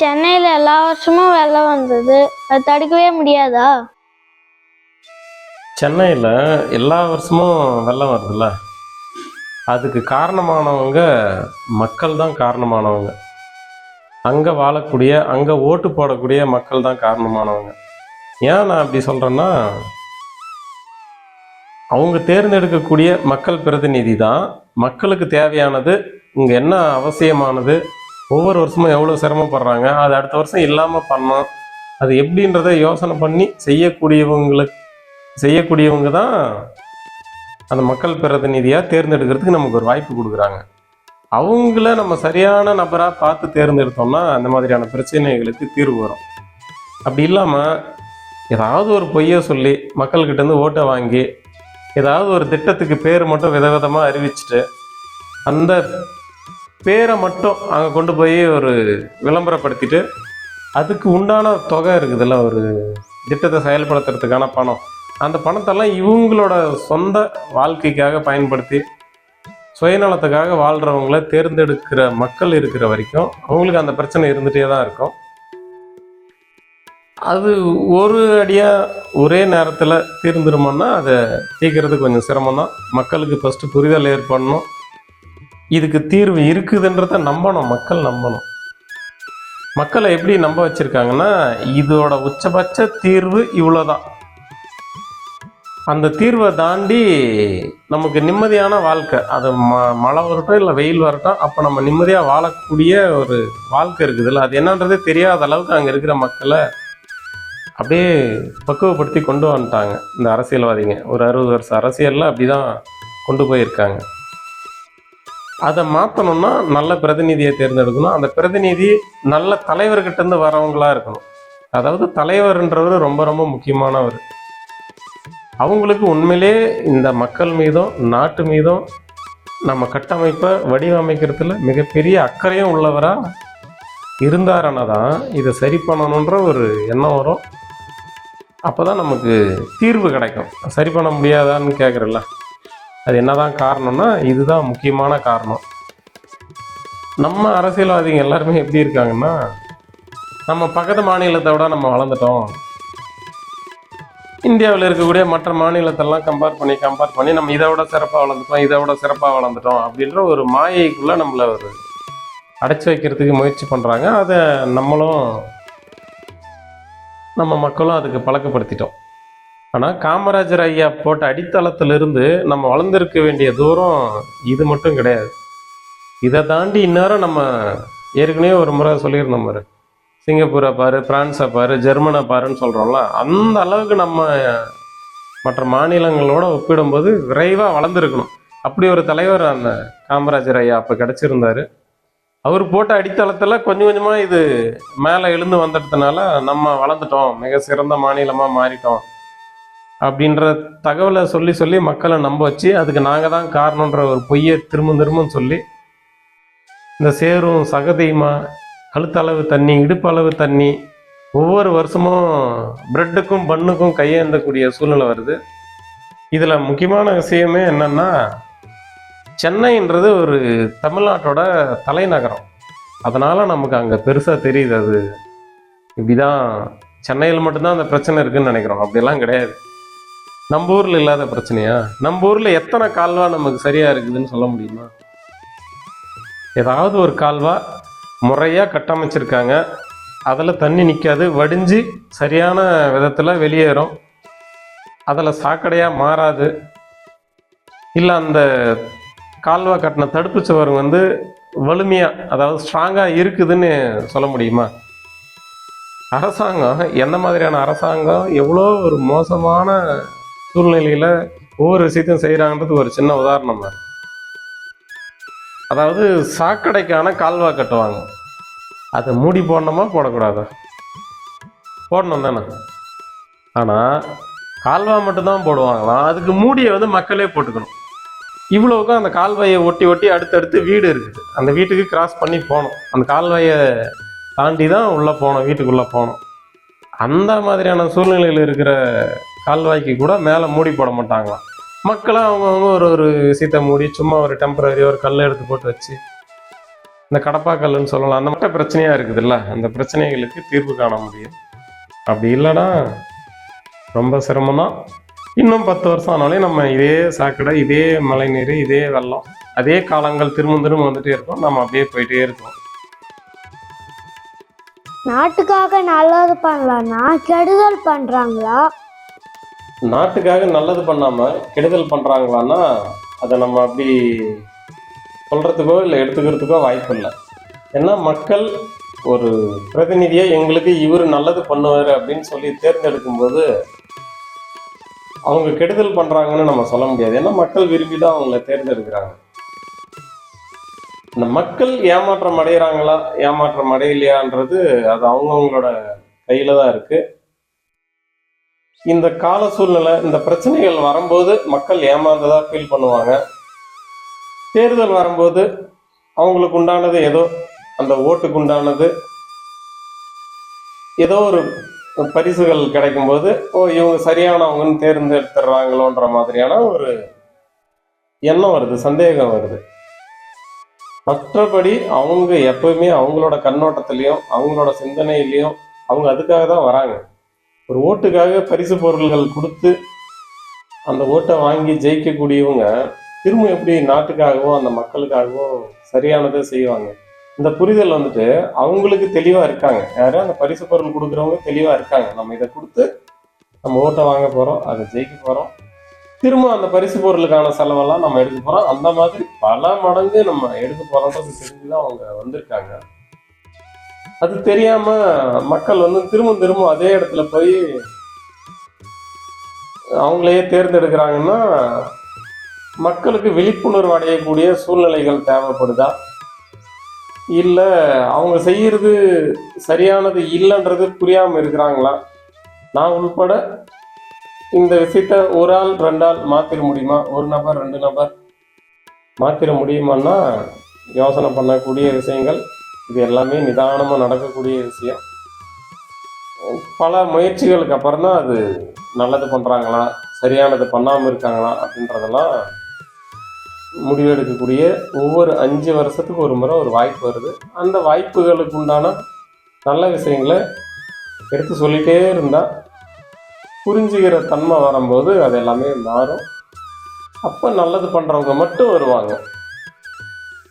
சென்னையில் எல்லா வருஷமும் வெள்ளம் வந்தது, அது தடுக்கவே முடியாதா? சென்னையில் எல்லா வருஷமும் வெள்ளம் வருதுல்ல, அதுக்கு காரணமானவங்க மக்கள் தான் காரணமானவங்க. அங்கே வாழக்கூடிய, அங்கே ஓட்டு போடக்கூடிய மக்கள் தான் காரணமானவங்க. ஏன் நான் அப்படி சொல்கிறேன்னா, அவங்க தேர்ந்தெடுக்கக்கூடிய மக்கள் பிரதிநிதி தான் மக்களுக்கு தேவையானது, இங்கே என்ன அவசியமானது, ஒவ்வொரு வருஷமும் எவ்வளோ சிரமப்படுறாங்க, அது அடுத்த வருஷம் இல்லாமல் பண்ணோம், அது எப்படின்றத யோசனை பண்ணி செய்யக்கூடியவங்க தான் அந்த மக்கள் பிரதிநிதியாக தேர்ந்தெடுக்கிறதுக்கு நமக்கு ஒரு வாய்ப்பு கொடுக்குறாங்க. அவங்கள நம்ம சரியான நபராக பார்த்து தேர்ந்தெடுத்தோம்னா அந்த மாதிரியான பிரச்சனைகளுக்கு தீர்வு வரும். அப்படி இல்லாமல் ஏதாவது ஒரு பொய்யை சொல்லி மக்கள்கிட்டேருந்து ஓட்டை வாங்கி ஏதாவது ஒரு திட்டத்துக்கு பேர் மட்டும் விதவிதமாக அறிவிச்சுட்டு அந்த பேரை மட்டும் அங்கே கொண்டு போய் ஒரு விளம்பரப்படுத்திட்டு அதுக்கு உண்டான தொகை இருக்குதுல்ல, ஒரு திட்டத்தை செயல்படுத்துறதுக்கான பணம், அந்த பணத்தெல்லாம் இவங்களோட சொந்த வாழ்க்கைக்காக பயன்படுத்தி சுயநலத்துக்காக வாழ்கிறவங்கள தேர்ந்தெடுக்கிற மக்கள் இருக்கிற வரைக்கும் அவங்களுக்கு அந்த பிரச்சனை இருந்துகிட்டே தான் இருக்கும். அது ஒரு அடியாக ஒரே நேரத்தில் தீர்ந்துருமோன்னா அதை தீர்க்கிறது கொஞ்சம் சிரமம்தான். மக்களுக்கு ஃபஸ்ட்டு புரிதல் ஏற்படணும், இதுக்கு தீர்வு இருக்குதுன்றத நம்பணும், மக்கள் நம்பணும். மக்களை எப்படி நம்ப வச்சுருக்காங்கன்னா, இதோட உச்சபட்ச தீர்வு இவ்வளோதான், அந்த தீர்வை தாண்டி நமக்கு நிம்மதியான வாழ்க்கை, அது மழை வரட்டும் இல்லை வெயில் வரட்டும், அப்போ நம்ம நிம்மதியாக வாழக்கூடிய ஒரு வாழ்க்கை இருக்குதுல்ல, அது என்னன்றதே தெரியாத அளவுக்கு அங்கே இருக்கிற மக்களை அப்படியே பக்குவப்படுத்தி கொண்டு வந்துட்டாங்க இந்த அரசியல்வாதிங்க. ஒரு 60 வருஷம் அரசியலில் அப்படி தான் கொண்டு போயிருக்காங்க. அதை மாற்றணும்னா நல்ல பிரதிநிதியை தேர்ந்தெடுக்கணும். அந்த பிரதிநிதி நல்ல தலைவர்கிட்டேருந்து வரவங்களாக இருக்கணும். அதாவது தலைவர்ன்றவர் ரொம்ப ரொம்ப முக்கியமானவர். அவங்களுக்கு உண்மையிலே இந்த மக்கள் மீதும் நாட்டு மீதும் நம்ம கட்டமைப்பை வடிவமைக்கிறதுல மிகப்பெரிய அக்கறையும் உள்ளவராக இருந்தாருன்னா தான் இதை சரி பண்ணணுன்ற ஒரு எண்ணம் வரும். அப்போ தான் நமக்கு தீர்வு கிடைக்கும். சரி பண்ண முடியாதான்னு கேட்குறல்ல, அது என்ன தான் காரணம்னா இதுதான் முக்கியமான காரணம். நம்ம அரசியல்வாதிகள் எல்லாருமே எப்படி இருக்காங்கன்னா, நம்ம பக்கத்து மாநிலத்தை விட நம்ம வளர்ந்துட்டோம், இந்தியாவில் இருக்கக்கூடிய மற்ற மாநிலத்தெல்லாம் கம்பேர் பண்ணி நம்ம இதை விட சிறப்பாக வளர்ந்துட்டோம் அப்படின்ற ஒரு மாயைக்குள்ளே நம்மளை ஒரு அடைச்சி வைக்கிறதுக்கு முயற்சி பண்ணுறாங்க. அதை நம்ம மக்களும் அதுக்கு பழக்கப்படுத்திட்டோம். ஆனால் காமராஜர் ஐயா போட்ட அடித்தளத்திலிருந்து நம்ம வளர்ந்துருக்க வேண்டிய தூரம் இது மட்டும் கிடையாது. இதை தாண்டி இந்நேரம் நம்ம ஏற்கனவே ஒரு முறை சொல்லியிருந்தோம் பாரு, சிங்கப்பூரை பாரு, பிரான்ஸை பாரு, ஜெர்மனை பாருன்னு சொல்கிறோம்ல, அந்த அளவுக்கு நம்ம மற்ற மாநிலங்களோடு ஒப்பிடும்போது விரைவாக வளர்ந்துருக்கணும். அப்படி ஒரு தலைவர் அந்த காமராஜர் ஐயா அப்போ கிடச்சிருந்தார். அவர் போட்ட அடித்தளத்தில் கொஞ்சம் கொஞ்சமாக இது மேலே எழுந்து வந்துட்டதுனால நம்ம வளர்ந்துட்டோம், மிக சிறந்த மாநிலமாக மாறிட்டோம் அப்படின்ற தகவலை சொல்லி மக்களை நம்ப வச்சு அதுக்கு நாங்கள் தான் காரணன்ற ஒரு பொய்யை திரும்ப சொல்லி இந்த சேரும் சகதியுமா கழுத்தளவு தண்ணி, இடுப்பளவு தண்ணி, ஒவ்வொரு வருஷமும் பிரெட்டுக்கும் பண்ணுக்கும் கையேந்தக்கூடிய சூழ்நிலை வருது. இதில் முக்கியமான விஷயமே என்னென்னா, சென்னைன்றது ஒரு தமிழ்நாட்டோட தலைநகரம். அதனால் நமக்கு அங்கே பெருசாக தெரியுது. அது இப்படிதான் சென்னையில் மட்டும்தான் அந்த பிரச்சனை இருக்குதுன்னு நினைக்கிறோம். அப்படிலாம் கிடையாது. நம்ம ஊரில் இல்லாத பிரச்சனையா? நம்ம ஊரில் எத்தனை கால்வா நமக்கு சரியாக இருக்குதுன்னு சொல்ல முடியுமா? ஏதாவது ஒரு கால்வா முறையாக கட்டமைச்சிருக்காங்க, அதில் தண்ணி நிற்காது, வடிஞ்சு சரியான விதத்தில் வெளியேறும், அதில் சாக்கடையாக மாறாது. இல்லை அந்த கால்வா கட்டின தடுப்பு சுவர் வலிமையாக, அதாவது ஸ்ட்ராங்காக இருக்குதுன்னு சொல்ல முடியுமா? அரசாங்கம் எந்த மாதிரியான அரசாங்கம் எவ்வளோ ஒரு மோசமான சூழ்நிலையில் ஒவ்வொரு விஷயத்தையும் செய்கிறாங்கன்றது ஒரு சின்ன உதாரணம் தான். அதாவது சாக்கடைக்கான கால்வா கட்டுவாங்க, அதை மூடி போடணுமா போடக்கூடாதா? போடணும் தானே. ஆனால் கால்வா மட்டும்தான் போடுவாங்களாம், அதுக்கு மூடியை மக்களே போட்டுக்கணும். இவ்வளோவுக்கும் அந்த கால்வாயை ஒட்டி அடுத்தடுத்து வீடு இருக்குது, அந்த வீட்டுக்கு கிராஸ் பண்ணி போகணும், அந்த கால்வாயை தாண்டி தான் உள்ளே போகணும், வீட்டுக்குள்ளே போகணும். அந்த மாதிரியான சூழ்நிலையில் இருக்கிற கால்வாய்க்கு கூட மேலே மூடி போட மாட்டாங்களாம். மக்களாக அவங்கவுங்க ஒரு விஷயத்தை மூடி சும்மா ஒரு டெம்பரரி ஒரு கல் எடுத்து போட்டு வச்சு இந்த கடப்பாக்கல்லுன்னு சொல்லலாம், அந்த மட்டும் பிரச்சனையாக இருக்குதுல்ல, அந்த பிரச்சனைகளுக்கு தீர்வு காண முடியும். அப்படி இல்லைன்னா ரொம்ப சிரமம்தான். இன்னும் 10 வருஷம் ஆனாலே நம்ம இதே சாக்கடை, இதே மழைநீர், இதே வெள்ளம், அதே காலங்கள் திரும்ப திரும்ப வந்துட்டே இருக்கும். நம்ம அப்படியே போயிட்டே இருக்கோம். நாட்டுக்காக நல்லது பண்ணலாம்னா கெடுதல் பண்றாங்களா? நாட்டுக்காக நல்லது பண்ணாமல் கெடுதல் பண்ணுறாங்களான்னா அதை நம்ம அப்படி சொல்கிறதுக்கோ இல்லை எடுத்துக்கிறதுக்கோ வாய்ப்பு இல்லை. ஏன்னா மக்கள் ஒரு பிரதிநிதியை எங்களுக்கு இவர் நல்லது பண்ணுவார் அப்படின்னு சொல்லி தேர்ந்தெடுக்கும்போது அவங்க கெடுதல் பண்ணுறாங்கன்னு நம்ம சொல்ல முடியாது. ஏன்னா மக்கள் விரும்பி தான் அவங்கள தேர்ந்தெடுக்கிறாங்க. இந்த மக்கள் ஏமாற்றம் அடைகிறாங்களா ஏமாற்றம் அடையலையான்றது அது அவங்கவுங்களோட கையில் தான் இருக்குது. இந்த கால சூழ்நிலை, இந்த பிரச்சனைகள் வரும்போது மக்கள் ஏமாந்ததாக ஃபீல் பண்ணுவாங்க. தேர்தல் வரும்போது அவங்களுக்கு உண்டானது ஏதோ அந்த ஓட்டுக்கு உண்டானது ஏதோ ஒரு பரிசுகள் கிடைக்கும்போது இவங்க சரியானவங்கன்னு தேர்ந்தெடுத்துடுறாங்களோன்ற மாதிரியான ஒரு எண்ணம் வருது, சந்தேகம் வருது. மற்றபடி அவங்க எப்பவுமே அவங்களோட கண்ணோட்டத்திலையும் அவங்களோட சிந்தனையிலையும் அவங்க அதுக்காக தான் வராங்க. ஒரு ஓட்டுக்காக பரிசு பொருள்கள் கொடுத்து அந்த ஓட்டை வாங்கி ஜெயிக்கக்கூடியவங்க திரும்ப எப்படி நாட்டுக்காகவோ அந்த மக்களுக்காகவோ சரியானதை செய்வாங்க. இந்த புரிதல் வந்துட்டு அவங்களுக்கு தெளிவாக இருக்காங்க. யாரும் அந்த பரிசு பொருள் கொடுக்குறவங்க தெளிவாக இருக்காங்க. நம்ம இதை கொடுத்து நம்ம ஓட்டை வாங்க போகிறோம், அதை ஜெயிக்க போகிறோம், திரும்ப அந்த பரிசு பொருளுக்கான செலவெல்லாம் நம்ம எடுக்க போகிறோம். அந்த மாதிரி பல மடங்கு நம்ம எடுக்க போகிறோன்றது தெரிஞ்சு தான் அவங்க வந்திருக்காங்க. அது தெரியாமல் மக்கள் வந்து திரும்ப திரும்ப அதே இடத்துல போய் அவங்களையே தேர்ந்தெடுக்கிறாங்கன்னா மக்களுக்கு விழிப்புணர்வு அடையக்கூடிய சூழ்நிலைகள் தேவைப்படுதா, இல்லை அவங்க செய்யறது சரியானது இல்லைன்றது புரியாமல் இருக்கிறாங்களா? நான் உள்பட இந்த விஷயத்த ஒரு ஆள் 2 ஆள் மாற்றிட முடியுமா, ஒரு நபர் 2 நபர் மாற்றிட முடியுமான்னா யோசனை பண்ணக்கூடிய விஷயங்கள். இது எல்லாமே நிதானமாக நடக்கக்கூடிய விஷயம். பல முயற்சிகளுக்கு அப்புறம் தான் அது நல்லது பண்ணுறாங்களா சரியானது பண்ணாமல் இருக்காங்களா அப்படின்றதெல்லாம் முடிவெடுக்கக்கூடிய ஒவ்வொரு 5 வருஷத்துக்கு ஒரு முறை ஒரு வாய்ப்பு வருது. அந்த வாய்ப்புகளுக்கு உண்டான நல்ல விஷயங்களை எடுத்து சொல்லிகிட்டே இருந்தால் புரிஞ்சுக்கிற தன்மை வரும்போது அது எல்லாமே மாறும். அப்போ நல்லது பண்ணுறவங்க மட்டும் வருவாங்க.